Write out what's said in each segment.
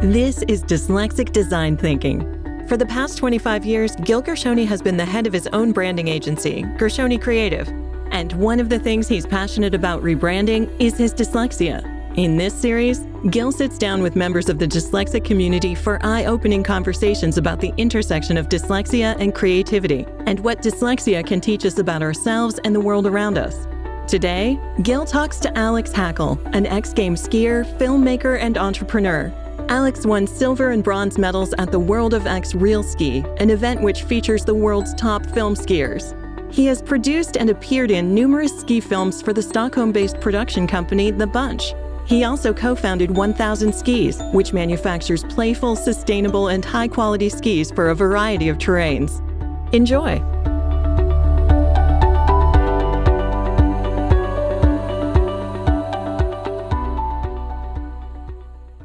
This is Dyslexic Design Thinking. For the past 25 years, Gil Gershoni has been the head of his own branding agency, Gershoni Creative. And one of the things he's passionate about rebranding is his dyslexia. In this series, Gil sits down with members of the dyslexic community for eye-opening conversations about the intersection of dyslexia and creativity, and what dyslexia can teach us about ourselves and the world around us. Today, Gil talks to Alex Hackel, an ex-game skier, filmmaker, and entrepreneur. Alex won silver and bronze medals at the World of X Real Ski, an event which features the world's top film skiers. He has produced and appeared in numerous ski films for the Stockholm-based production company, the Bunc. He also co-founded 1000 Skis, which manufactures playful, sustainable, and high-quality skis for a variety of terrains. Enjoy!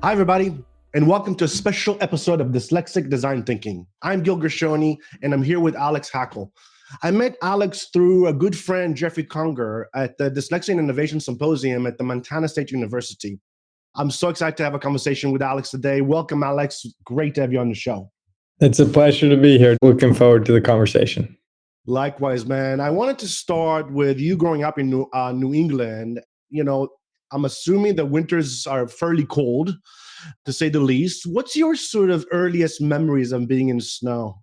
Hi, everybody, and welcome to a special episode of Dyslexic Design Thinking. I'm Gil Gershoni, and I'm here with Alex Hackel. I met Alex through a good friend, Jeffrey Conger, at the Dyslexia and Innovation Symposium at the Montana State University. I'm so excited to have a conversation with Alex today. Welcome, Alex. Great to have you on the show. It's a pleasure to be here. Looking forward to the conversation. Likewise, man. I wanted to start with you growing up in New England. You know, I'm assuming the winters are fairly cold, to say the least. What's your sort of earliest memories of being in snow?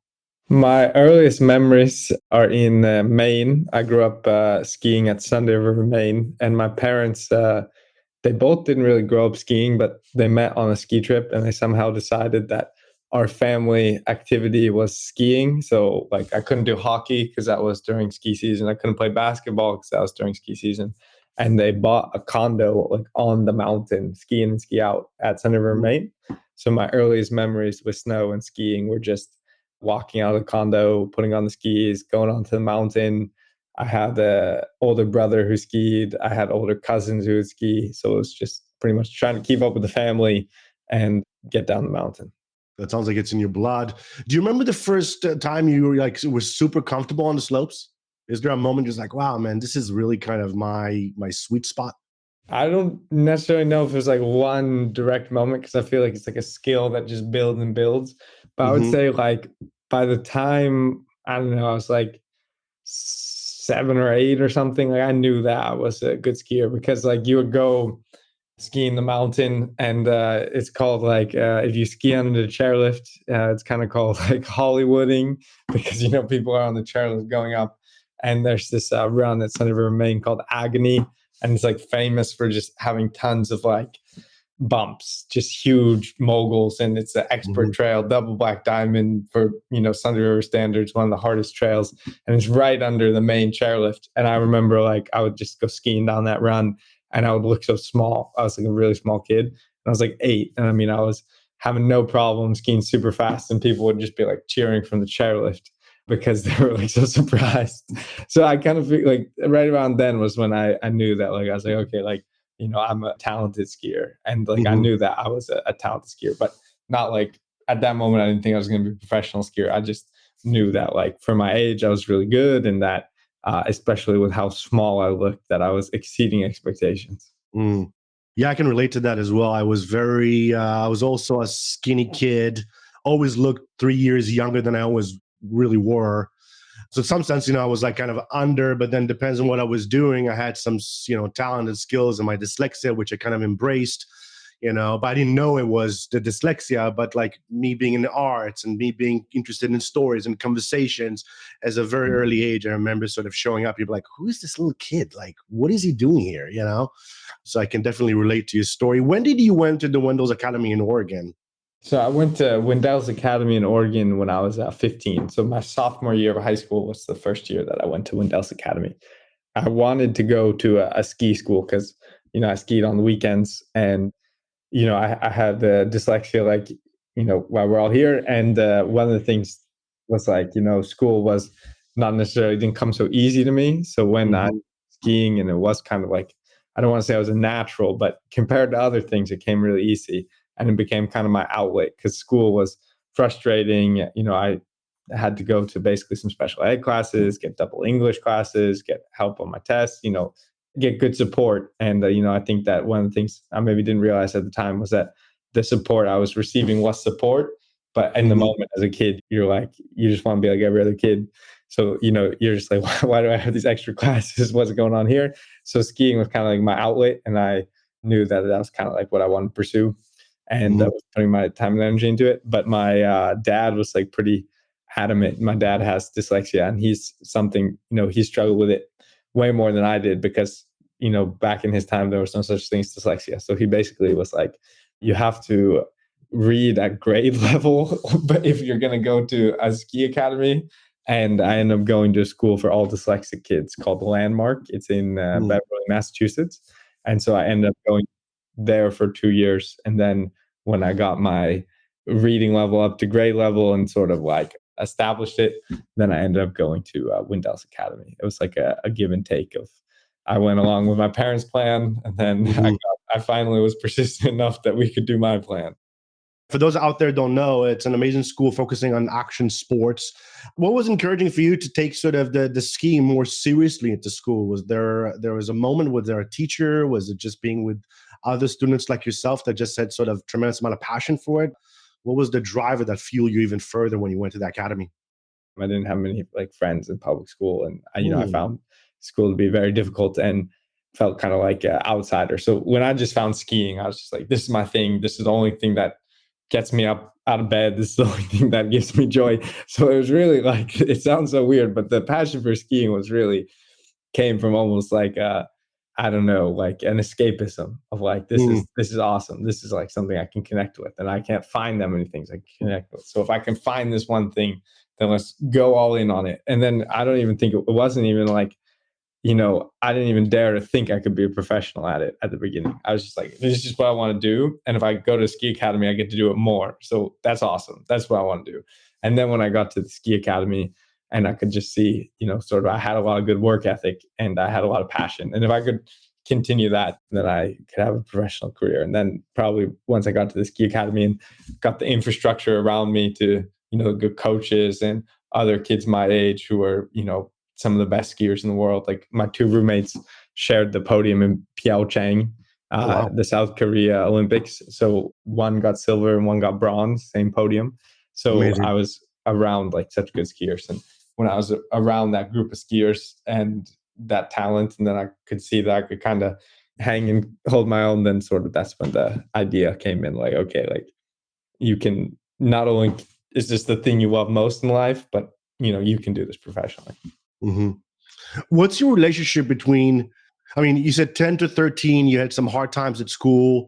My earliest memories are in Maine. I grew up skiing at Sunday River, Maine, and my parents, they both didn't really grow up skiing, but they met on a ski trip, and they somehow decided that our family activity was skiing. So, like, I couldn't do hockey because that was during ski season. I couldn't play basketball because that was during ski season. And they bought a condo like on the mountain, ski in and ski out at Sunday River, Maine. So my earliest memories with snow and skiing were just walking out of the condo, putting on the skis, going onto the mountain. I had an older brother who skied. I had older cousins who would ski. So it was just pretty much trying to keep up with the family and get down the mountain. That sounds like it's in your blood. Do you remember the first time you were super comfortable on the slopes? Is there a moment just like, wow, man, this is really kind of my sweet spot? I don't necessarily know if there's like one direct moment because I feel like it's like a skill that just builds and builds. But I would say like by the time, I don't know, I was like 7 or 8 or something, like I knew that I was a good skier because like you would go skiing the mountain and it's called like, if you ski under the chairlift, it's kind of called like Hollywooding because, you know, people are on the chairlift going up. And there's this run at Sunday River, Maine called Agony. And it's like famous for just having tons of like bumps, just huge moguls. And it's an expert trail, double black diamond for, you know, Sunday River standards, one of the hardest trails. And it's right under the main chairlift. And I remember like I would just go skiing down that run and I would look so small. I was like a really small kid. And I was like 8. And I mean, I was having no problem skiing super fast. And people would just be like cheering from the chairlift because they were like so surprised. So I kind of feel like right around then was when I knew that like, I was like, okay, like, you know, I'm a talented skier. And like, I knew that I was a talented skier, but not like at that moment, I didn't think I was going to be a professional skier. I just knew that like for my age, I was really good. And that especially with how small I looked, that I was exceeding expectations. Yeah, I can relate to that as well. I was I was also a skinny kid, always looked 3 years younger than I always really were. So in some sense, you know, I was like kind of under, but then depends on what I was doing. I had some, you know, talented skills in my dyslexia, which I kind of embraced, you know, but I didn't know it was the dyslexia, but like me being in the arts and me being interested in stories and conversations as a very early age. I remember sort of showing up, people like, who is this little kid? Like, what is he doing here? You know? So I can definitely relate to your story. When did you went to the Wendell's Academy in Oregon? So I went to Wendell's Academy in Oregon when I was 15. So my sophomore year of high school was the first year that I went to Wendell's Academy. I wanted to go to a ski school because, you know, I skied on the weekends and, you know, I had dyslexia, like, you know, while we're all here. And one of the things was like, you know, school was not necessarily didn't come so easy to me. So when I'm skiing and it was kind of like, I don't want to say I was a natural, but compared to other things, it came really easy. And it became kind of my outlet because school was frustrating. You know, I had to go to basically some special ed classes, get double English classes, get help on my tests, you know, get good support. And, you know, I think that one of the things I maybe didn't realize at the time was that the support I was receiving was support. But in the moment as a kid, you're like, you just want to be like every other kid. So, you're just like, why do I have these extra classes? What's going on here? So skiing was kind of like my outlet. And I knew that was kind of like what I wanted to pursue. And I was putting my time and energy into it. But my dad was like pretty adamant. My dad has dyslexia, and he's something, he struggled with it way more than I did because, back in his time, there was no such thing as dyslexia. So he basically was like, you have to read at grade level, but if you're going to go to a ski academy. And I ended up going to a school for all dyslexic kids called the Landmark. It's in Beverly, Massachusetts. And so I ended up going there for 2 years. And then when I got my reading level up to grade level and sort of like established it, then I ended up going to Windell's Academy. It was like a give and take of, I went along with my parents' plan, and then I finally was persistent enough that we could do my plan. For those out there who don't know, it's an amazing school focusing on action sports. What was encouraging for you to take sort of the skiing more seriously into school? Was there was a moment, was there a teacher? Was it just being with other students like yourself that just had sort of tremendous amount of passion for it? What was the driver that fueled you even further when you went to the academy? I didn't have many like friends in public school, and I found school to be very difficult and felt kind of like an outsider. So when I just found skiing, I was just like, this is my thing. This is the only thing that gets me up out of bed. This is the only thing that gives me joy. So it was really like, it sounds so weird, but the passion for skiing was really came from almost like I don't know, like an escapism of like, this is awesome. This is like something I can connect with, and I can't find that many things I can connect with. So if I can find this one thing, then let's go all in on it. And then I don't even think it wasn't even like, I didn't even dare to think I could be a professional at it at the beginning. I was just like, this is just what I want to do. And if I go to a ski academy, I get to do it more. So that's awesome. That's what I want to do. And then when I got to the ski academy, and I could just see, sort of, I had a lot of good work ethic and I had a lot of passion. And if I could continue that, then I could have a professional career. And then probably once I got to the ski academy and got the infrastructure around me to, good coaches and other kids my age who were, some of the best skiers in the world. Like my 2 roommates shared the podium in Pyeongchang, the South Korea Olympics. So one got silver and one got bronze, same podium. So amazing. I was around like such good skiers. And when I was around that group of skiers and that talent, and then I could see that I could kind of hang and hold my own, then sort of that's when the idea came in, like, okay, like you can not only is this the thing you love most in life, but you can do this professionally. What's your relationship between, you said 10 to 13, you had some hard times at school,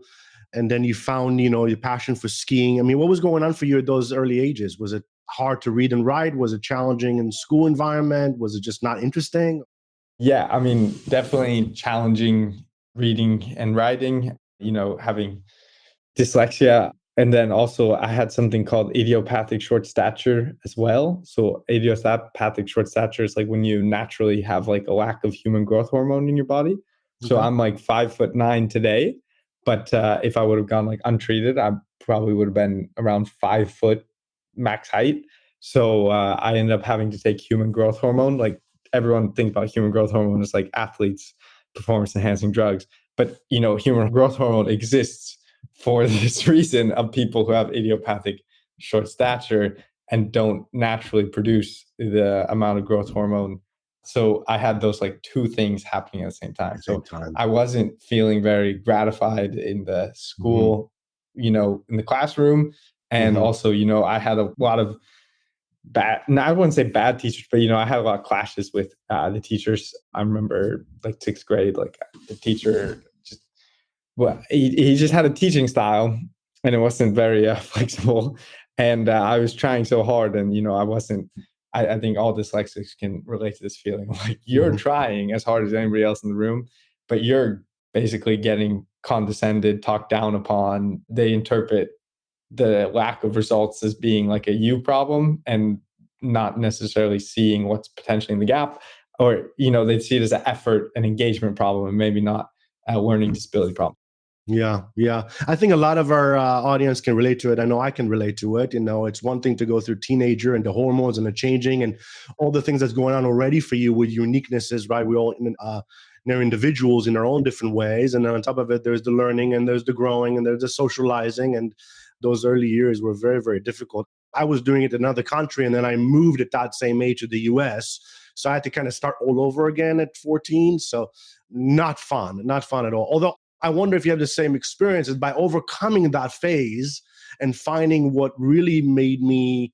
and then you found, your passion for skiing. What was going on for you at those early ages? Was it hard to read and write? Was it challenging in school environment? Was it just not interesting? Yeah, definitely challenging reading and writing, having dyslexia. And then also I had something called idiopathic short stature as well. So idiopathic short stature is like when you naturally have like a lack of human growth hormone in your body. So I'm like 5'9" today, but if I would have gone like untreated, I probably would have been around 5 foot max height. So I ended up having to take human growth hormone. Like everyone thinks about human growth hormone as like athletes, performance enhancing drugs, but human growth hormone exists for this reason of people who have idiopathic short stature and don't naturally produce the amount of growth hormone. So I had those like 2 things happening at the same time. I wasn't feeling very gratified in the school, in the classroom. And also, I had a lot of bad, I wouldn't say bad teachers, but, I had a lot of clashes with the teachers. I remember like 6th grade, like the teacher he just had a teaching style and it wasn't very flexible. And I was trying so hard, and, I wasn't, I think all dyslexics can relate to this feeling. Like you're trying as hard as anybody else in the room, but you're basically getting condescended, talked down upon. They interpret the lack of results as being like a you problem and not necessarily seeing what's potentially in the gap, or, they'd see it as an effort and engagement problem and maybe not a learning disability problem. Yeah. I think a lot of our audience can relate to it. I know I can relate to it. It's one thing to go through teenager and the hormones and the changing and all the things that's going on already for you with uniquenesses, right? We all they're individuals in their own different ways. And then on top of it, there's the learning and there's the growing and there's the socializing. And those early years were very, very difficult. I was doing it in another country, and then I moved at that same age to the US. So I had to kind of start all over again at 14. So not fun at all. Although I wonder if you have the same experiences by overcoming that phase and finding what really made me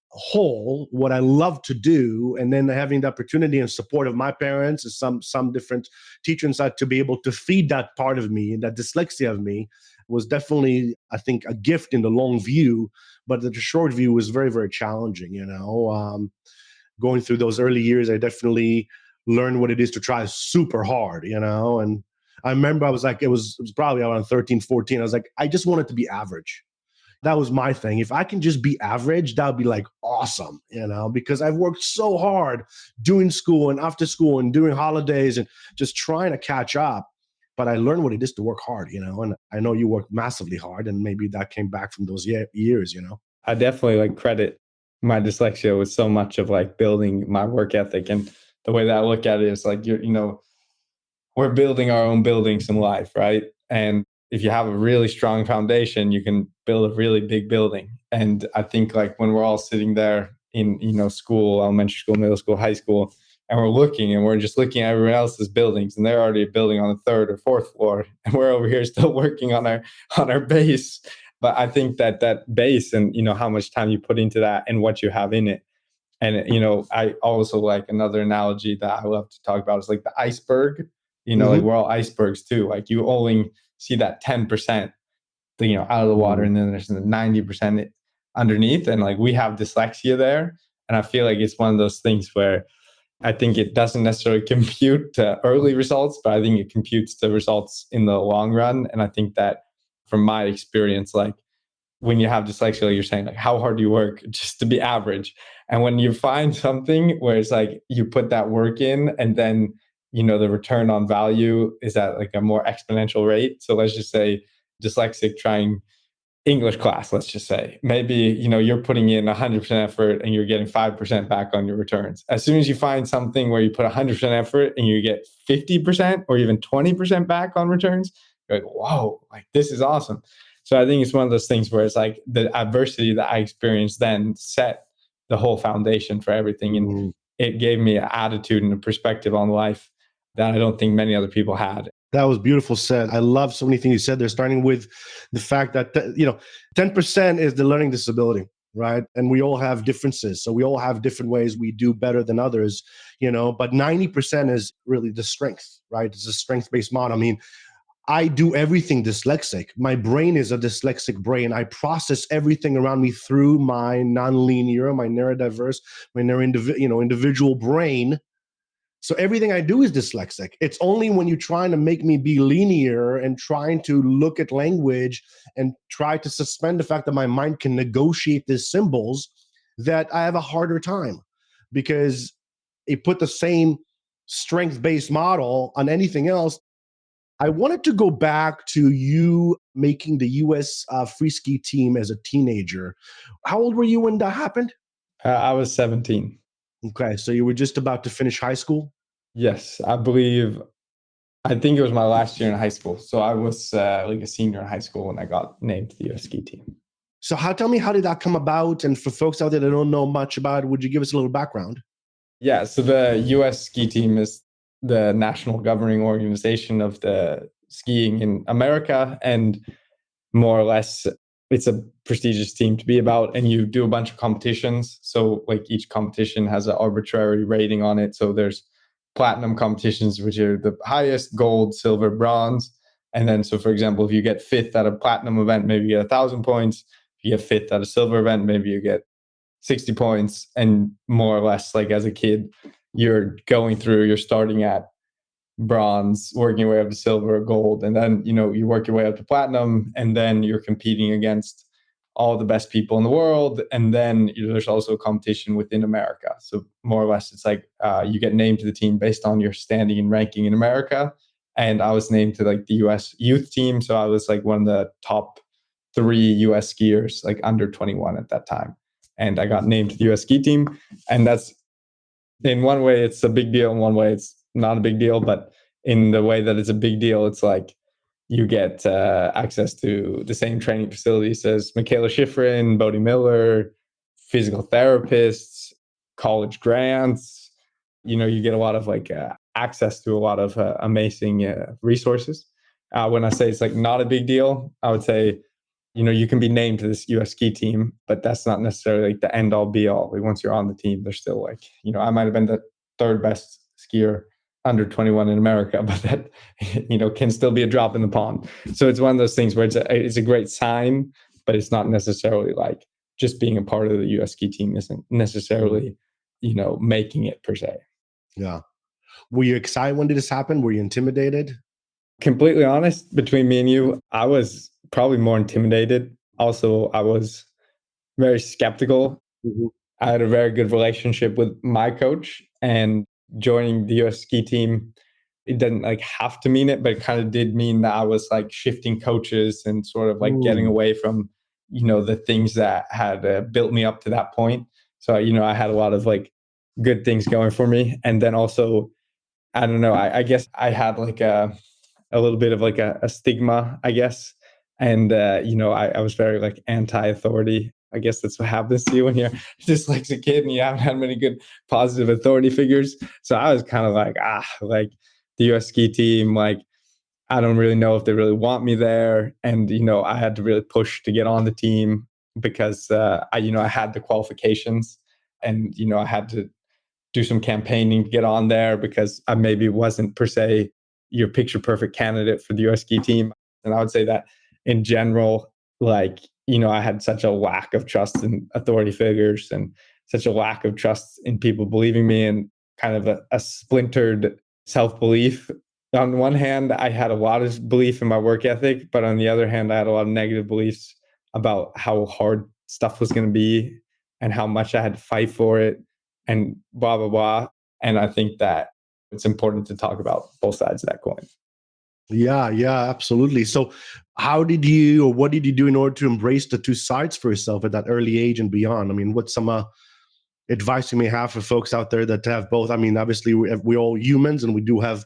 whole, what I love to do, and then having the opportunity and support of my parents and some different teachers to be able to feed that part of me, that dyslexia of me, was definitely, I think, a gift in the long view, but the short view was very, very challenging. Going through those early years, I definitely learned what it is to try super hard. And I remember I was like, it was probably around 13, 14. I was like, I just wanted to be average. That was my thing. If I can just be average, that would be like awesome, because I've worked so hard doing school and after school and doing holidays and just trying to catch up. But I learned what it is to work hard, and I know you worked massively hard, and maybe that came back from those years. I definitely credit my dyslexia with so much of building my work ethic. And the way that I look at it is we're building our own buildings in life, right? And if you have a really strong foundation, you can build a really big building. And I think when we're all sitting there in school, elementary school, middle school, high school, and we're just looking at everyone else's buildings, and they're already building on the third or fourth floor, and we're over here still working on our base. But I think that base and how much time you put into that and what you have in it. And I also like another analogy that I love to talk about is the iceberg. We're all icebergs too. You only see that 10%, out of the water, and then there's the 90% underneath. And we have dyslexia there. And I feel it's one of those things where I think it doesn't necessarily compute to early results, but I think it computes the results in the long run. And I think that from my experience, when you have dyslexia, you're saying how hard do you work just to be average? And when you find something where it's you put that work in, and then the return on value is at a more exponential rate. So let's just say dyslexic trying English class, let's just say, maybe, you're putting in 100% effort and you're getting 5% back on your returns. As soon as you find something where you put 100% effort and you get 50% or even 20% back on returns, you're whoa, this is awesome. So I think it's one of those things where it's the adversity that I experienced then set the whole foundation for everything. And it gave me an attitude and a perspective on life that I don't think many other people had. That was beautiful said. I love so many things you said there, starting with the fact that, 10% is the learning disability, right? And we all have differences. So we all have different ways we do better than others, but 90% is really the strength, right? It's a strength-based model. I mean, I do everything dyslexic. My brain is a dyslexic brain. I process everything around me through my nonlinear, my neurodiverse, my individual brain. So everything I do is dyslexic. It's only when you're trying to make me be linear and trying to look at language and try to suspend the fact that my mind can negotiate these symbols that I have a harder time, because it put the same strength-based model on anything else. I wanted to go back to you making the U.S. free ski team as a teenager. How old were you when that happened? I was 17. Okay, so you were just about to finish high school? Yes, I think it was my last year in high school. So I was a senior in high school when I got named to the U.S. ski team. So tell me, how did that come about? And for folks out there that don't know much about it, would you give us a little background? Yeah, so the U.S. ski team is the national governing organization of the skiing in America. And more or less, it's a prestigious team to be about, and you do a bunch of competitions. So each competition has an arbitrary rating on it. So there's platinum competitions, which are the highest: gold, silver, bronze. And then, so for example, if you get fifth at a platinum event, maybe you get 1,000 points. If you get fifth at a silver event, maybe you get 60 points. And more or less, as a kid, you're starting at bronze, working your way up to silver, gold, and then you work your way up to platinum, and then you're competing against all the best people in the world. And then there's also a competition within America. So more or less, it's you get named to the team based on your standing and ranking in America. And I was named to the U.S. youth team, so I was one of the top 3 U.S. skiers, under 21 at that time. And I got named to the U.S. ski team, and that's, in one way, it's a big deal. In one way, it's not a big deal. But in the way that it's a big deal. It's like you get access to the same training facilities as Michaela Schifrin, Bodie Miller, physical therapists, college grants. You get a lot of like access to a lot of amazing resources. When I say it's like not a big deal, I would say, you can be named to this US ski team, but that's not necessarily like the end all be all. Like once you're on the team, there's still like, I might have been the third best skier under 21 in America, but that, can still be a drop in the pond. So it's one of those things where it's a great sign, but it's not necessarily like just being a part of the US ski team isn't necessarily, making it per se. Yeah. Were you excited when did this happen? Were you intimidated? Completely honest, between me and you, I was probably more intimidated. Also, I was very skeptical. Mm-hmm. I had a very good relationship with my coach, and joining the US ski team, it didn't like have to mean it, but it kind of did mean that I was like shifting coaches and sort of like getting away from, the things that had built me up to that point. So, I had a lot of like good things going for me. And then also, I don't know, I guess I had like a little bit of like a stigma, I guess. And, I was very like anti-authority. I guess that's what happens to you when you're dyslexic kid and you haven't had many good positive authority figures. So I was kind of like, like the US ski team, like, I don't really know if they really want me there. And, I had to really push to get on the team because, I had the qualifications and, I had to do some campaigning to get on there because I maybe wasn't per se your picture perfect candidate for the US ski team. And I would say that in general, like, I had such a lack of trust in authority figures and such a lack of trust in people believing me and kind of a splintered self-belief. On one hand, I had a lot of belief in my work ethic, but on the other hand, I had a lot of negative beliefs about how hard stuff was going to be and how much I had to fight for it and blah, blah, blah. And I think that it's important to talk about both sides of that coin. Yeah, absolutely. So what did you do in order to embrace the two sides for yourself at that early age and beyond? I mean, what's some advice you may have for folks out there that have both? I mean, obviously we're all humans and we do have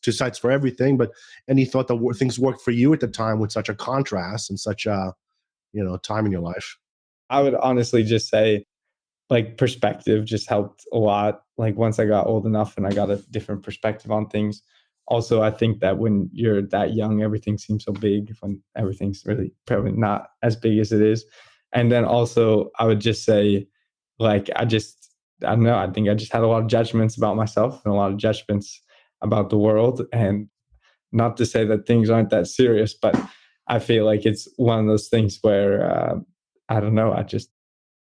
two sides for everything, but any thought that things worked for you at the time with such a contrast and such a, time in your life? I would honestly just say like perspective just helped a lot. Like once I got old enough and I got a different perspective on things. Also, I think that when you're that young, everything seems so big when everything's really probably not as big as it is. And then also I would just say, like, I don't know, I think I just had a lot of judgments about myself and a lot of judgments about the world. And not to say that things aren't that serious, but I feel like it's one of those things where, I don't know,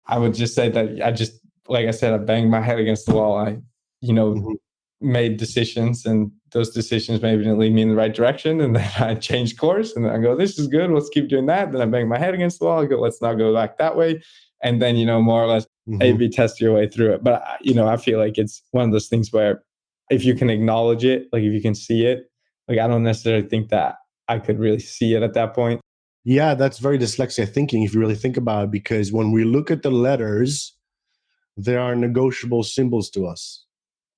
I would just say that like I said, I banged my head against the wall. I, Mm-hmm. made decisions and those decisions maybe didn't lead me in the right direction. And then I changed course and then I go, this is good. Let's keep doing that. Then I bang my head against the wall. I go, let's not go back that way. And then, more or less A/B test your way through it. But, I feel like it's one of those things where if you can acknowledge it, like if you can see it, like I don't necessarily think that I could really see it at that point. Yeah, that's very dyslexia thinking if you really think about it, because when we look at the letters, there are negotiable symbols to us.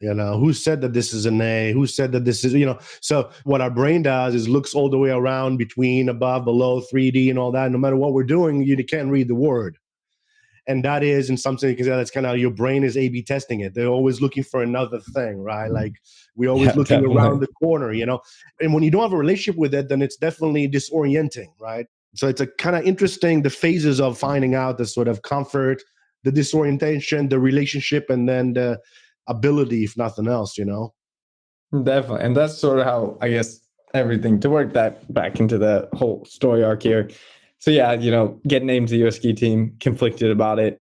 Who said that this is an A? Who said that this is, so what our brain does is looks all the way around between, above, below, 3D and all that. No matter what we're doing, you can't read the word. And that is, in some sense, that's kind of your brain is A/B testing it. They're always looking for another thing, right? Like we're always looking definitely around the corner, And when you don't have a relationship with it, then it's definitely disorienting, right? So it's a kind of interesting, the phases of finding out the sort of comfort, the disorientation, the relationship, and then the ability, if nothing else, Definitely. And that's sort of how, I guess, everything to work that back into the whole story arc here. So yeah, get named to the US ski team, conflicted about it,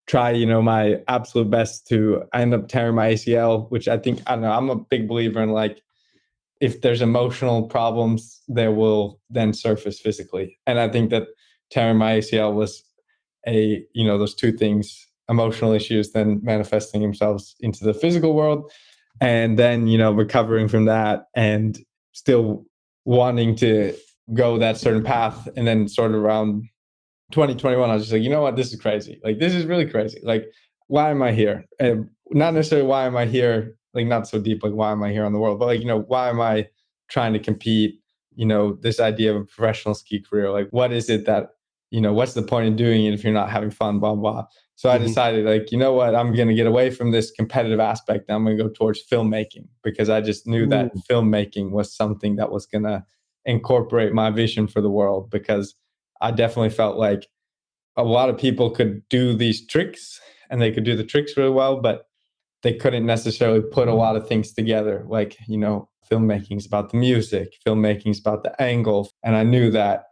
try, my absolute best to end up tearing my ACL, which I think, I don't know, I'm a big believer in like, if there's emotional problems, they will then surface physically. And I think that tearing my ACL was those two things, emotional issues, then manifesting themselves into the physical world. And then, recovering from that and still wanting to go that certain path. And then sort of around 2021, I was just like, you know what, this is crazy. Like, this is really crazy. Like, why am I here? And not necessarily why am I here, like not so deep, like why am I here on the world, but like, why am I trying to compete? This idea of a professional ski career, like what is it that, what's the point in doing it if you're not having fun, blah, blah. So I decided like, you know what, I'm going to get away from this competitive aspect. I'm going to go towards filmmaking, because I just knew that filmmaking was something that was going to incorporate my vision for the world, because I definitely felt like a lot of people could do these tricks and they could do the tricks really well, but they couldn't necessarily put a lot of things together. Like, filmmaking is about the music, filmmaking is about the angle. And I knew that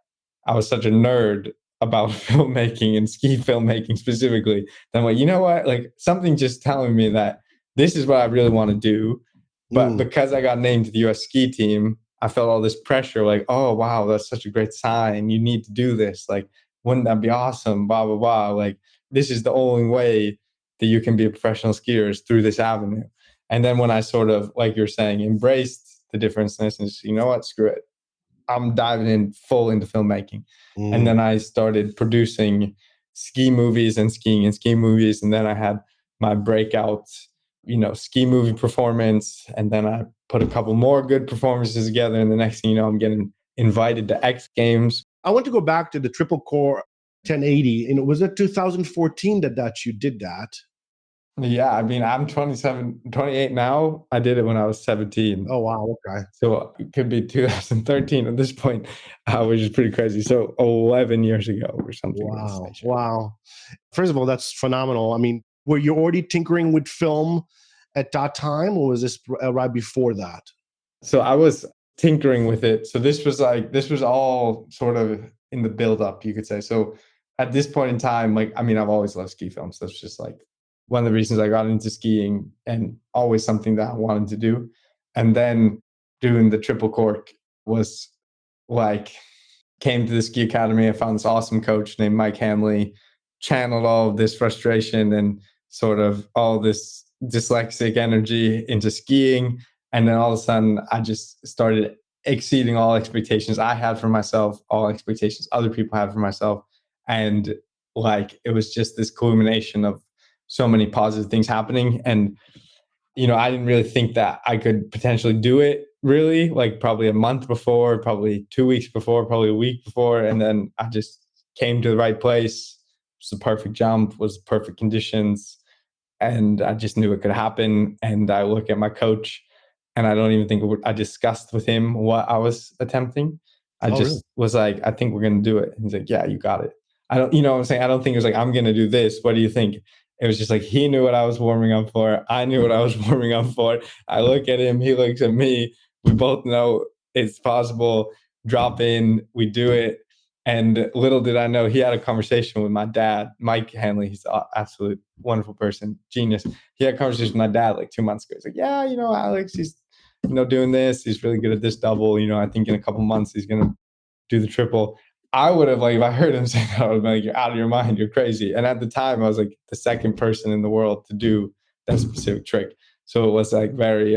I was such a nerd about filmmaking and ski filmmaking specifically. Then I'm like, you know what? Like something just telling me that this is what I really want to do. But because I got named to the US ski team, I felt all this pressure, like, oh, wow, that's such a great sign. You need to do this. Like, wouldn't that be awesome? Blah, blah, blah. Like, this is the only way that you can be a professional skier is through this avenue. And then when I sort of, like you're saying, embraced the differences and you know what, screw it. I'm diving in full into filmmaking. And then I started producing ski movies and skiing and ski movies. And then I had my breakout, ski movie performance. And then I put a couple more good performances together. And the next thing you know, I'm getting invited to X Games. I want to go back to the triple core 1080. And was it 2014 that you did that? Yeah, I mean, I'm 28 now. I did it when I was 17. Oh, wow. Okay. So it could be 2013 at this point, which is pretty crazy. So 11 years ago or something. Wow. Wow. First of all, that's phenomenal. I mean, were you already tinkering with film at that time, or was this right before that? So I was tinkering with it. So this was all sort of in the build up, you could say. So at this point in time, like, I mean, I've always loved ski films. That's just like one of the reasons I got into skiing, and always something that I wanted to do. And then doing the triple cork was like, came to the ski academy. I found this awesome coach named Mike Hamley, channeled all of this frustration and sort of all this dyslexic energy into skiing. And then all of a sudden I just started exceeding all expectations I had for myself, all expectations other people had for myself. And like, it was just this culmination of so many positive things happening. And, I didn't really think that I could potentially do it really, like probably a month before, probably 2 weeks before, probably a week before. And then I just came to the right place. It was the perfect jump, was perfect conditions. And I just knew it could happen. And I look at my coach and I don't even think I discussed with him what I was attempting. I really was like, I think we're going to do it. And he's like, yeah, you got it. I don't, what I'm saying? I don't think it was like, I'm going to do this. What do you think? It was just like, he knew what I was warming up for. I knew what I was warming up for. I look at him, he looks at me. We both know it's possible. Drop in, we do it. And little did I know, he had a conversation with my dad, Mike Hanley. He's an absolute wonderful person, genius. He had a conversation with my dad like 2 months ago. He's like, yeah, Alex, he's, doing this. He's really good at this double. I think in a couple months, he's going to do the triple. I would have, like, if I heard him say that, I would have been like, you're out of your mind. You're crazy. And at the time, I was like the second person in the world to do that specific trick. So it was like very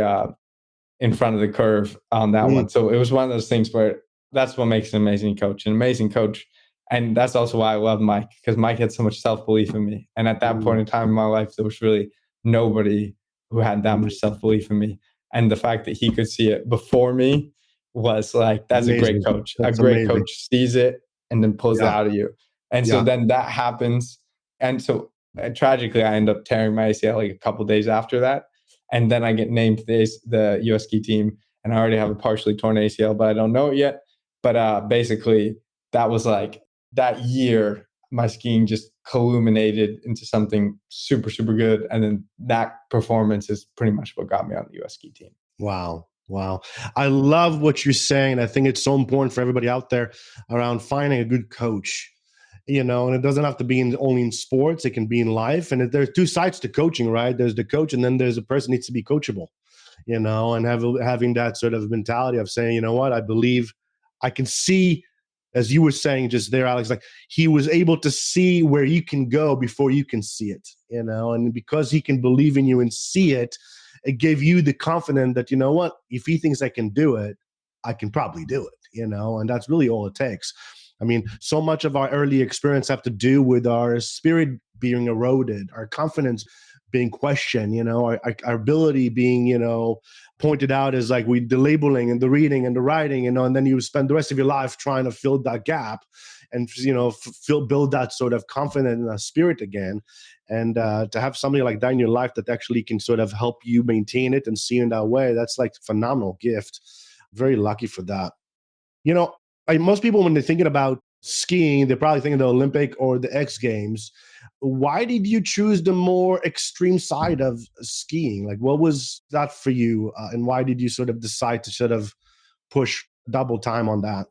in front of the curve on that one. So it was one of those things where that's what makes an amazing coach. And that's also why I love Mike, because Mike had so much self-belief in me. And at that point in time in my life, there was really nobody who had that much self-belief in me. And the fact that he could see it before me was like, that's amazing. A great coach. That's a great amazing. Coach sees it and then pulls it out of you. And so then that happens. And so tragically, I end up tearing my ACL like a couple of days after that. And then I get named to the US ski team, and I already have a partially torn ACL, but I don't know it yet. But basically, that was like that year, my skiing just culminated into something super, super good. And then that performance is pretty much what got me on the US ski team. Wow. Wow. I love what you're saying. I think it's so important for everybody out there around finding a good coach, and it doesn't have to be only in sports. It can be in life. And there's two sides to coaching, right? There's the coach, and then there's a person needs to be coachable, and having that sort of mentality of saying, you know what, I believe I can see, as you were saying just there, Alex, like he was able to see where you can go before you can see it, and because he can believe in you and see it, it gave you the confidence that, you know what, if he thinks I can do it, I can probably do it, and that's really all it takes. I mean, so much of our early experience have to do with our spirit being eroded, our confidence being questioned, our ability being, pointed out as like the labeling and the reading and the writing, and then you spend the rest of your life trying to fill that gap and, build that sort of confident spirit again. And to have somebody like that in your life that actually can sort of help you maintain it and see you in that way, that's like a phenomenal gift. Very lucky for that. Most people, when they're thinking about skiing, they're probably thinking the Olympic or the X Games. Why did you choose the more extreme side of skiing? Like, what was that for you? And why did you sort of decide to sort of push double time on that?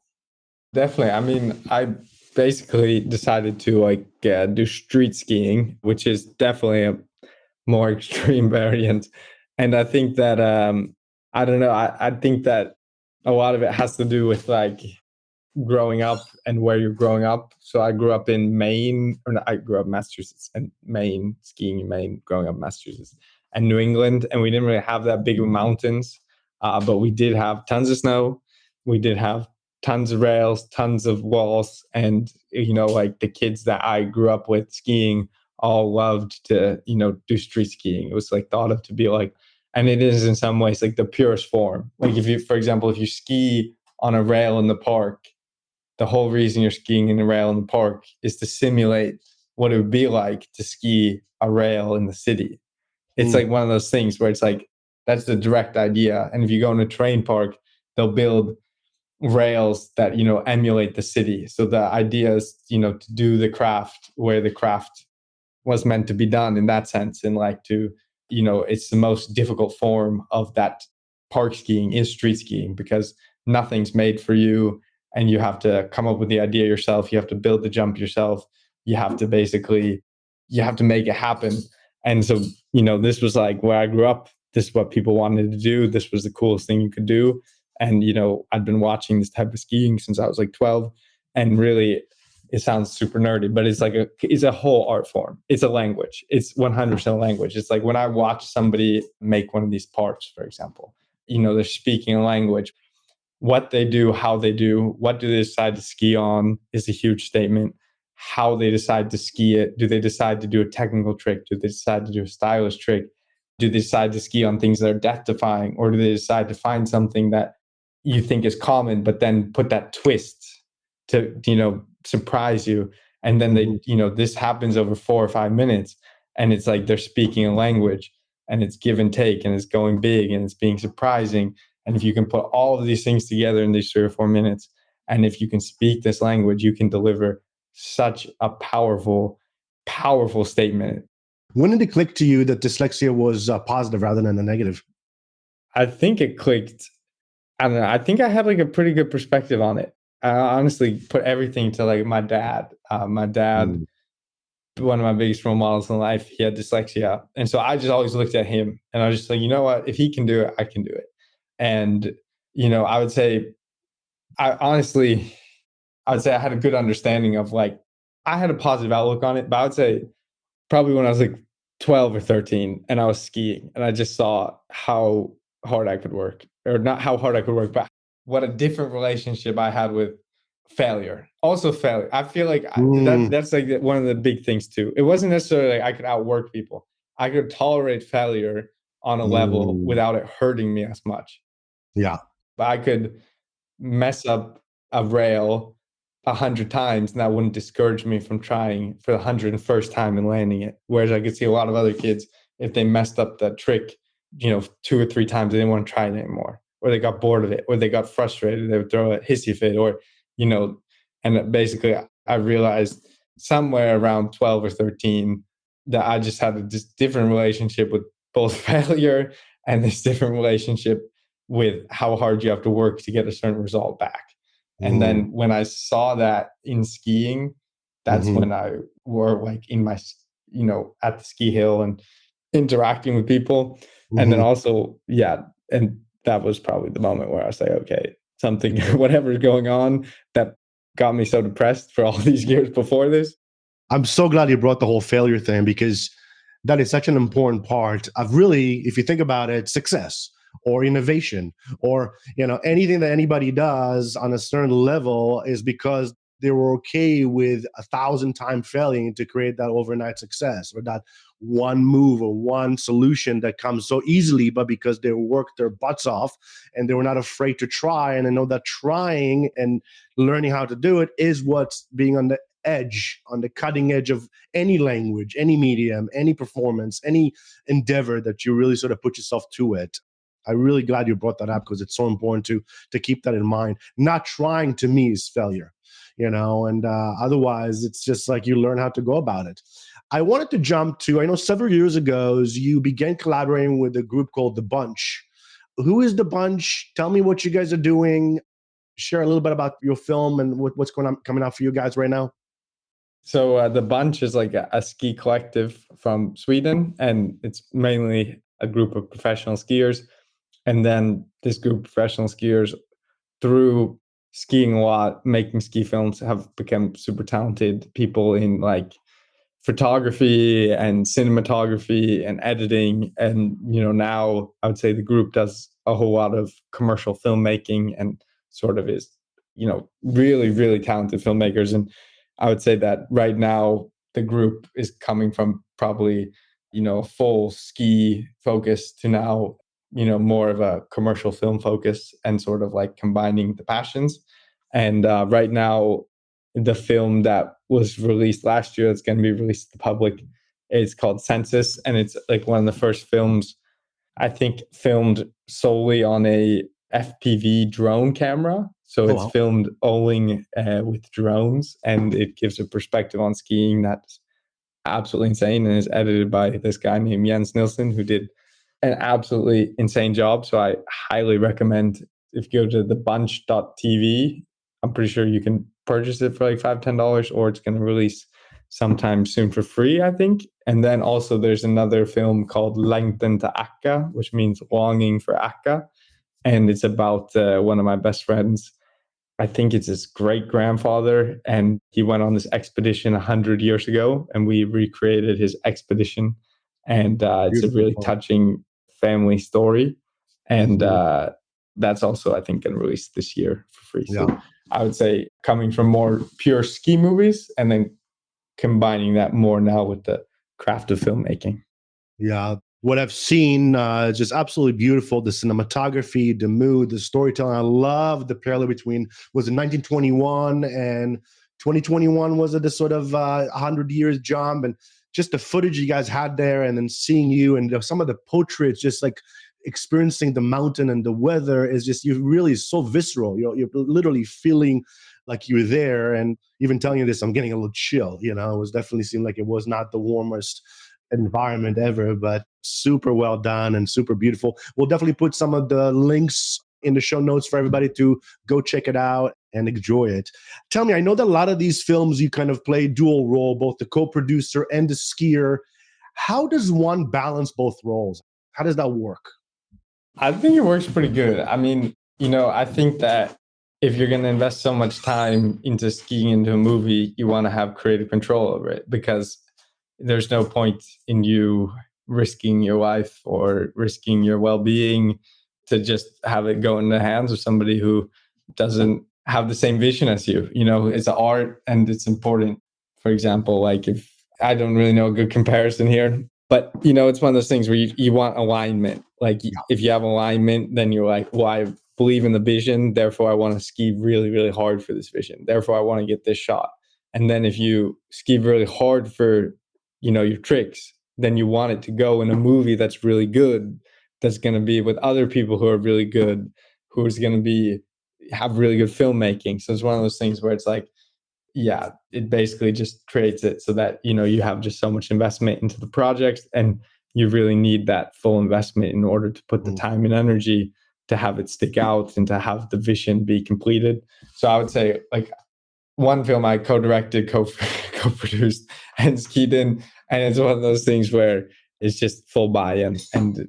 Definitely. I mean, I basically decided to do street skiing, which is definitely a more extreme variant. And I think that I don't know. I think that a lot of it has to do with growing up and where you're growing up. So I grew up in Maine, or no, I grew up in Massachusetts and Maine, skiing in Maine, growing up in Massachusetts and New England. And we didn't really have that big of mountains, but we did have tons of snow. We did have tons of rails, tons of walls. And, the kids that I grew up with skiing all loved to, do street skiing. It was thought of to be and it is in some ways the purest form. If you, for example, if you ski on a rail in the park, the whole reason you're skiing in a rail in the park is to simulate what it would be like to ski a rail in the city. It's one of those things where it's that's the direct idea. And if you go in a train park, they'll build rails that, emulate the city. So the idea is, to do the craft where the craft was meant to be done in that sense. And it's the most difficult form of that park skiing is street skiing, because nothing's made for you. And you have to come up with the idea yourself. You have to build the jump yourself. You have to make it happen. And so, this was where I grew up. This is what people wanted to do. This was the coolest thing you could do. And, I'd been watching this type of skiing since I was 12. And really, it sounds super nerdy, but it's a whole art form. It's a language. It's 100% a language. It's when I watch somebody make one of these parts, for example, they're speaking a language. What they do, how they do, what do they decide to ski on is a huge statement. How they decide to ski it. Do they decide to do a technical trick? Do they decide to do a stylish trick? Do they decide to ski on things that are death-defying? Or do they decide to find something that you think is common, but then put that twist to, surprise you? And then they, this happens over 4 or 5 minutes. And it's they're speaking a language, and it's give and take, and it's going big, and it's being surprising. And if you can put all of these things together in these 3 or 4 minutes, and if you can speak this language, you can deliver such a powerful, powerful statement. When did it click to you that dyslexia was positive rather than a negative? I think it clicked. I don't know. I think I had a pretty good perspective on it. I honestly put everything to my dad. My dad, one of my biggest role models in life, he had dyslexia. And so I just always looked at him and I was just you know what? If he can do it, I can do it. And, I would say, I had a good understanding of I had a positive outlook on it, but I would say probably when I was 12 or 13 and I was skiing and I just saw how hard I could work, or not how hard I could work, but what a different relationship I had with failure. Also failure. I feel that's one of the big things too. It wasn't necessarily I could outwork people. I could tolerate failure on a level without it hurting me as much. Yeah. But I could mess up a rail 100 times and that wouldn't discourage me from trying for the 101st time and landing it. Whereas I could see a lot of other kids, if they messed up that trick, 2 or 3 times, they didn't want to try it anymore, or they got bored of it, or they got frustrated, they would throw a hissy fit, or, and basically I realized somewhere around 12 or 13 that I just had a different relationship with both failure and this different relationship with how hard you have to work to get a certain result back. And then when I saw that in skiing, that's when I were in my, at the ski hill and interacting with people. And then also, and that was probably the moment where I say, okay, something, whatever's going on that got me so depressed for all these years before this. I'm so glad you brought the whole failure thing, because that is such an important part of really, if you think about it, success or innovation or, anything that anybody does on a certain level is because they were okay with 1,000 times failing to create that overnight success, or that one move or one solution that comes so easily, but because they worked their butts off and they were not afraid to try. And I know that trying and learning how to do it is what's being on the edge, on the cutting edge of any language, any medium, any performance, any endeavor that you really sort of put yourself to it. I'm really glad you brought that up, because it's so important to keep that in mind. Not trying, to me, is failure, and otherwise it's just like you learn how to go about it. I wanted to jump to, I know several years ago you began collaborating with a group called the Bunch. Who is the Bunch? Tell me what you guys are doing. Share a little bit about your film and what's coming out for you guys right now. So the Bunch is like a ski collective from Sweden, and it's mainly a group of professional skiers. And then this group of professional skiers, through skiing a lot, making ski films, have become super talented people in like photography and cinematography and editing. And, now I would say the group does a whole lot of commercial filmmaking and sort of is, really, really talented filmmakers. And I would say that right now the group is coming from probably, full ski focus to now, more of a commercial film focus, and sort of like combining the passions. And right now, the film that was released last year, that's going to be released to the public, is called Census. And it's like one of the first films, I think, filmed solely on a FPV drone camera. So it's wow. filmed only with drones, and it gives a perspective on skiing that's absolutely insane, and is edited by this guy named Jens Nilsson, who did an absolutely insane job. So I highly recommend, if you go to thebunch.tv, I'm pretty sure you can purchase it for like $5-10, or it's going to release sometime soon for free, I think. And then also there's another film called Längtan till Akka, which means longing for Akka. And it's about one of my best friends. I think it's his great grandfather, and he went on this expedition 100 years ago, and we recreated his expedition. And it's a really touching family story. And that's also, I think, going to release this year for free. Yeah. So I would say, coming from more pure ski movies and then combining that more now with the craft of filmmaking. Yeah. What I've seen is just absolutely beautiful. The cinematography, the mood, the storytelling. I love the parallel between, was it 1921 and 2021? Was it this sort of 100 years jump? And just the footage you guys had there, and then seeing you and some of the portraits, just like experiencing the mountain and the weather, is just, you really so visceral. You're literally feeling like you're there. And even telling you this, I'm getting a little chill. It was definitely seemed like it was not the warmest environment ever, but super well done and super beautiful. We'll definitely put some of the links in the show notes for everybody to go check it out and enjoy it. Tell me, I know that a lot of these films you kind of play dual role, both the co-producer and the skier. How does one balance both roles? How does that work? I think it works pretty good. I mean, I think that if you're going to invest so much time into skiing into a movie, you want to have creative control over it, because there's no point in you risking your life or risking your well-being to just have it go in the hands of somebody who doesn't have the same vision as you. It's art, and it's important. For example, like, if I don't really know a good comparison here, but it's one of those things where you want alignment. Like, if you have alignment, then you're like, well, I believe in the vision, therefore I want to ski really, really hard for this vision. Therefore I want to get this shot. And then if you ski really hard for your tricks, then you want it to go in a movie that's really good, that's going to be with other people who are really good, who's going to have really good filmmaking. So it's one of those things where it's like, yeah, it basically just creates it so that, you have just so much investment into the project, and you really need that full investment in order to put the time and energy to have it stick out and to have the vision be completed. So I would say, like, one film I co-directed, co-produced, and skied in, and it's one of those things where it's just full buy-in, and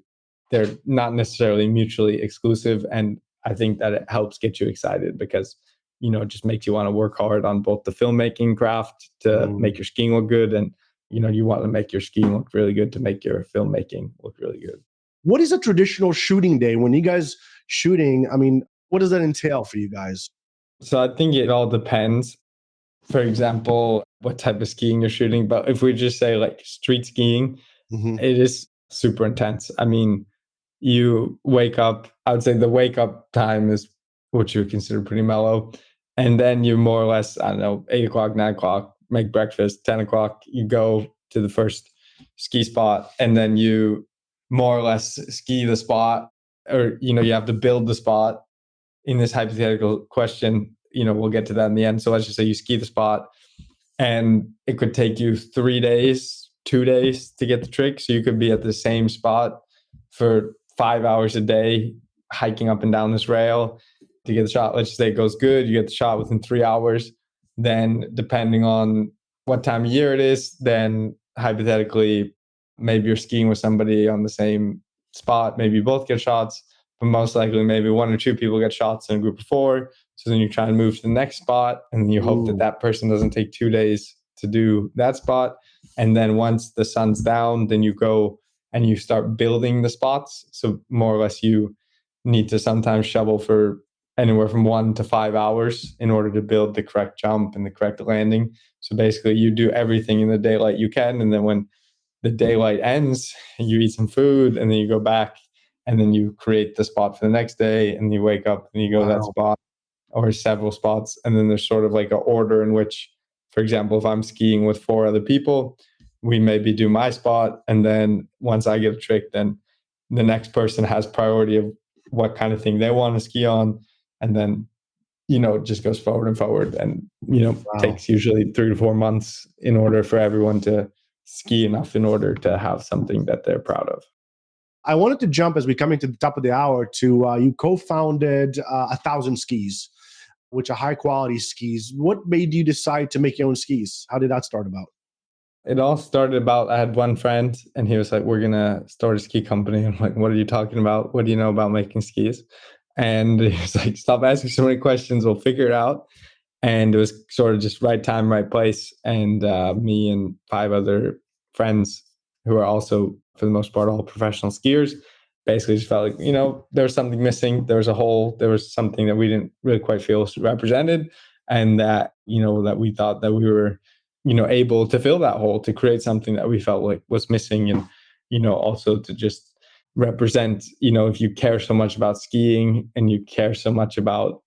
they're not necessarily mutually exclusive. And I think that it helps get you excited, because it just makes you want to work hard on both the filmmaking craft to make your skiing look good, and you want to make your skiing look really good to make your filmmaking look really good. What is a traditional shooting day when you guys shooting? I mean, what does that entail for you guys? So I think it all depends. for example, what type of skiing you're shooting. But if we just say like street skiing, Hmm. it is super intense. I mean, you wake up, I would say the wake up time is what you would consider pretty mellow. And then you more or less, I don't know, 8 o'clock, 9 o'clock, make breakfast, 10 o'clock, you go to the first ski spot, and then you more or less ski the spot, or, you have to build the spot in this hypothetical question. We'll get to that in the end. So let's just say you ski the spot and it could take you 3 days, 2 days to get the trick. So you could be at the same spot for 5 hours a day, hiking up and down this rail to get the shot. Let's just say it goes good. You get the shot within 3 hours. Then, depending on what time of year it is, then hypothetically, maybe you're skiing with somebody on the same spot. Maybe you both get shots, but most likely, maybe one or two people get shots in a group of four. So then you try and move to the next spot, and then you hope that that person doesn't take 2 days to do that spot. And then once the sun's down, then you go and you start building the spots. So more or less, you need to sometimes shovel for anywhere from 1 to 5 hours in order to build the correct jump and the correct landing. So basically, you do everything in the daylight you can. And then when the daylight ends, you eat some food, and then you go back, and then you create the spot for the next day, and you wake up and you go to that spot or several spots. And then there's sort of like an order in which, for example, if I'm skiing with 4 other people, we maybe do my spot. And then once I get a trick, then the next person has priority of what kind of thing they want to ski on. And then, it just goes forward and forward. And, takes usually 3 to 4 months in order for everyone to ski enough in order to have something that they're proud of. I wanted to jump as we coming to the top of the hour to you co-founded 1,000 Skis, which are high quality skis. What made you decide to make your own skis? How did that start about? It all started about, I had one friend and he was like, we're going to start a ski company. I'm like, what are you talking about? What do you know about making skis? And he was like, stop asking so many questions. We'll figure it out. And it was sort of just right time, right place. And me and 5 other friends who are also, for the most part, all professional skiers, basically just felt like, there was something missing. There was a hole. There was something that we didn't really quite feel represented. And that, that we thought that we were, able to fill that hole, to create something that we felt like was missing. And, also to just represent, if you care so much about skiing and you care so much about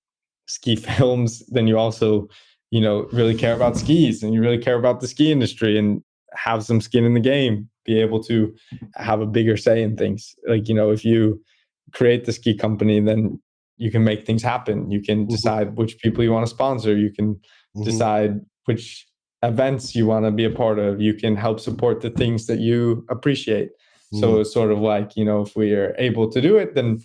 ski films, then you also, really care about skis and you really care about the ski industry and have some skin in the game, be able to have a bigger say in things. Like, if you create the ski company, then you can make things happen. You can decide which people you want to sponsor. You can decide which events you want to be a part of. You can help support the things that you appreciate. So it's sort of like, if we are able to do it, then,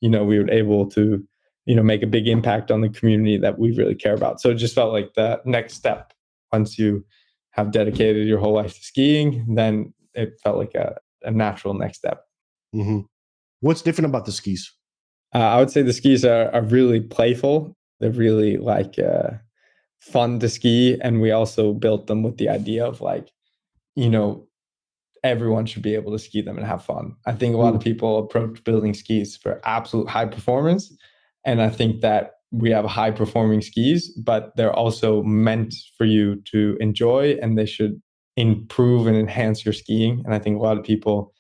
we would able to, make a big impact on the community that we really care about. So it just felt like the next step. Once you have dedicated your whole life to skiing, then it felt like a natural next step. Mm-hmm. What's different about the skis? I would say the skis are really playful. They're really like fun to ski. And we also built them with the idea of like, everyone should be able to ski them and have fun. I think a lot of people approach building skis for absolute high performance. And I think that we have high performing skis, but they're also meant for you to enjoy, and they should improve and enhance your skiing. And I think a lot of people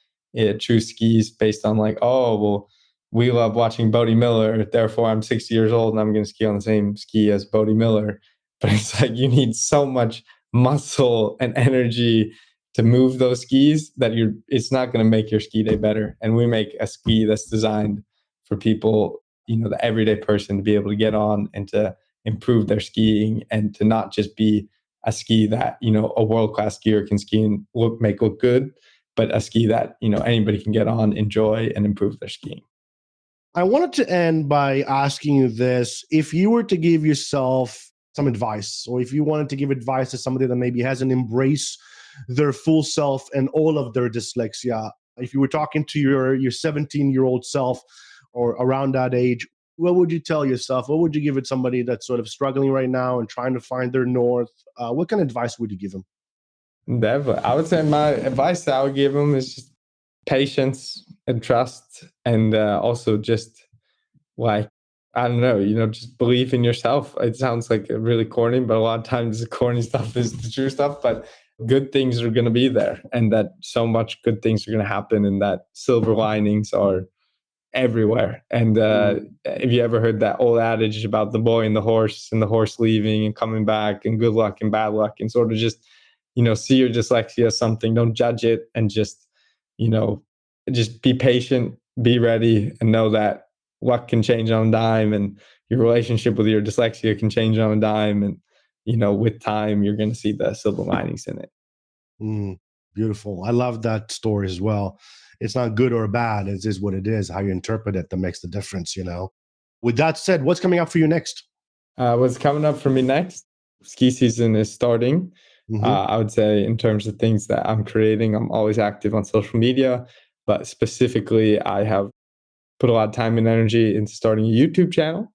choose skis based on like, oh, well, we love watching Bodie Miller, therefore I'm 60 years old and I'm going to ski on the same ski as Bodie Miller. But it's like you need so much muscle and energy to move those skis that it's not going to make your ski day better. And we make a ski that's designed for people, the everyday person, to be able to get on and to improve their skiing, and to not just be a ski that, a world-class skier can ski and make look good, but a ski that, anybody can get on, enjoy, and improve their skiing. I wanted to end by asking you this. If you were to give yourself some advice, or if you wanted to give advice to somebody that maybe hasn't embraced their full self and all of their dyslexia, if you were talking to your 17-year-old self or around that age, what would you tell yourself? What would you give it somebody that's sort of struggling right now and trying to find their north? What kind of advice would you give them? Definitely. I would say my advice that I would give them is just patience and trust, and also just like I don't know, just believe in yourself. It sounds like really corny, but a lot of times the corny stuff is the true stuff. But good things are going to be there, and that so much good things are going to happen, and that silver linings are everywhere. And if you ever heard that old adage about the boy and the horse leaving and coming back, and good luck and bad luck, and sort of just, see your dyslexia as something, don't judge it, and you know, just be patient, be ready, and know that luck can change on a dime, and your relationship with your dyslexia can change on a dime. And, with time, you're going to see the silver linings in it. Beautiful. I love that story as well. It's not good or bad. It is what it is. How you interpret it that makes the difference, With that said, what's coming up for you next? What's coming up for me next? Ski season is starting. I would say in terms of things that I'm creating, I'm always active on social media, but specifically I have put a lot of time and energy into starting a YouTube channel.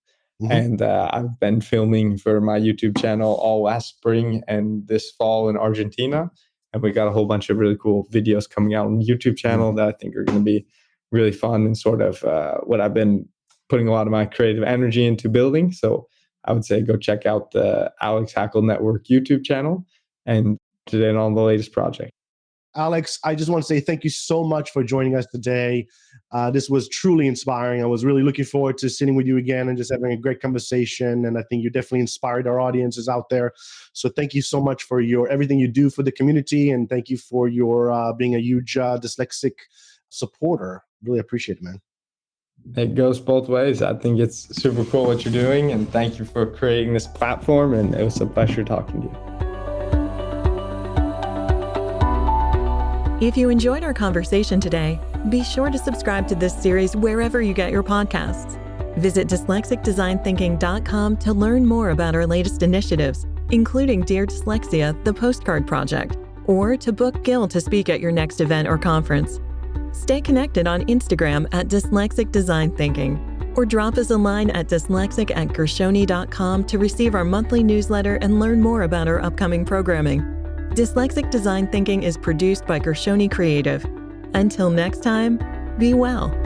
And I've been filming for my YouTube channel all last spring and this fall in Argentina. And we got a whole bunch of really cool videos coming out on the YouTube channel that I think are going to be really fun, and sort of what I've been putting a lot of my creative energy into building. So I would say go check out the Alex Hackel Network YouTube channel and today on the latest project. Alex, I just want to say thank you so much for joining us today. This was truly inspiring. I was really looking forward to sitting with you again and just having a great conversation. And I think you definitely inspired our audiences out there. So thank you so much for everything you do for the community. And thank you for your being a huge dyslexic supporter. Really appreciate it, man. It goes both ways. I think it's super cool what you're doing. And thank you for creating this platform. And it was a pleasure talking to you. If you enjoyed our conversation today, be sure to subscribe to this series wherever you get your podcasts. Visit dyslexicdesignthinking.com to learn more about our latest initiatives, including Dear Dyslexia, the postcard project, or to book Gil to speak at your next event or conference. Stay connected on Instagram at Dyslexic Design Thinking, or drop us a line at dyslexic@gershoni.com to receive our monthly newsletter and learn more about our upcoming programming. Dyslexic Design Thinking is produced by Gershoni Creative. Until next time, be well.